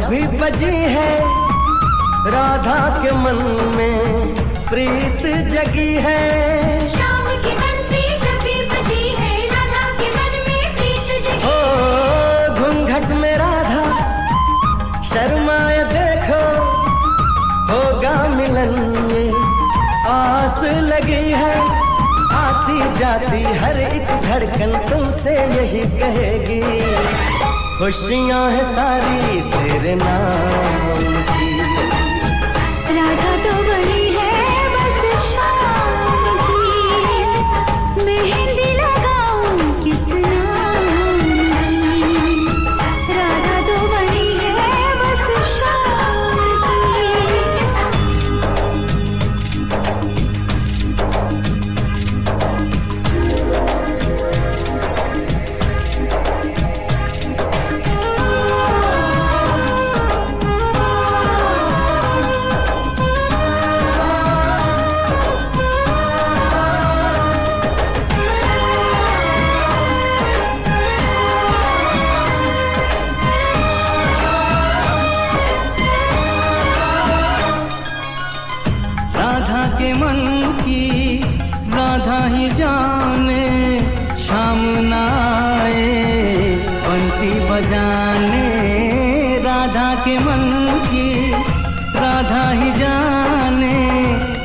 भी बजी है राधा के मन में प्रीत जगी है। शाम की बंसी जब भी बजी है राधा के मन में प्रीत जगी। ओ घूंघट में राधा शर्माए देखो, होगा मिलन में आस लगी है। आती जाती हर एक धड़कन तुमसे यही कहेगी, खुशियां हैं सारी तेरे नाम की। राधा तो बनी है बस शाम की, मेहंदी लगाऊं किस नाम की। राधा तो बनी है बस शाम राधा के मन की राधा ही जाने, शाम न आए बंसी बजाने। राधा के मन की राधा ही जाने,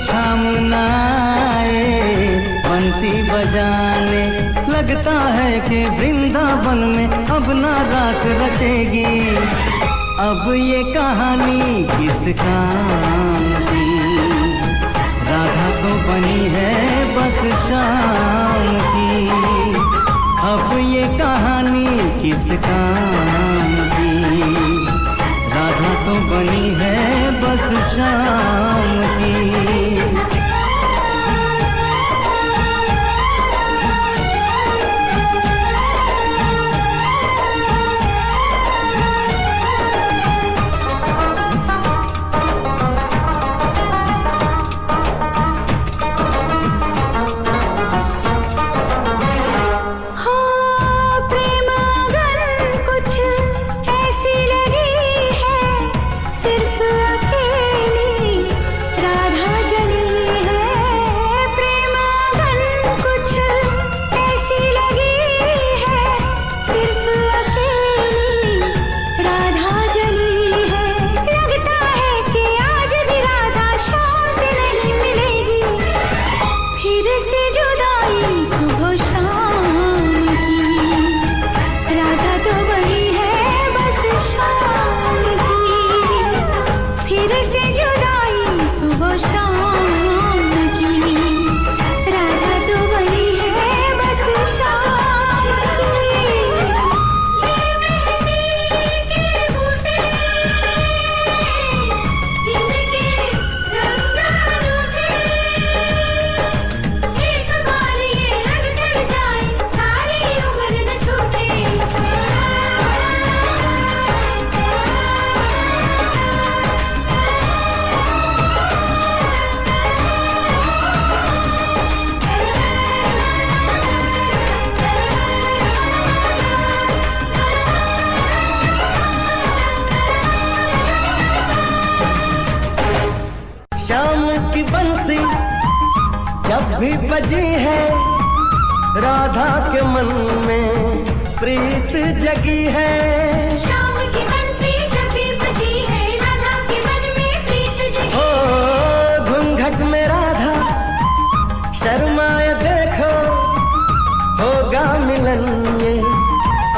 शाम न आए बंसी बजाने। लगता है कि वृंदावन में अब ना रास रचेगी, अब ये कहानी किस काम की। राधा तो बनी है बस शाम की, अब ये कहानी किस काम की। राधा तो बनी है बस शाम की। शाम की बंसी जब भी बजी है राधा के मन में प्रीत जगी है। शाम की बंसी जब भी बजी है राधा के मन में प्रीत जगी। ओ घूंघट में राधा शर्माए देखो, होगा मिलन में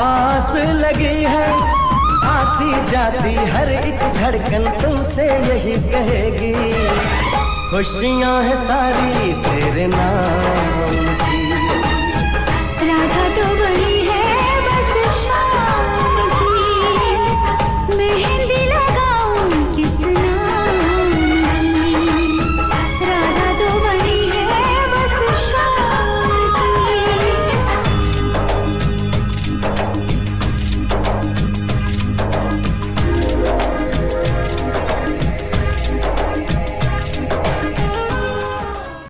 आस लगी है। आती जाती हर एक धड़कन तुमसे यही कहेगी, खुशियां हैं सारी तेरे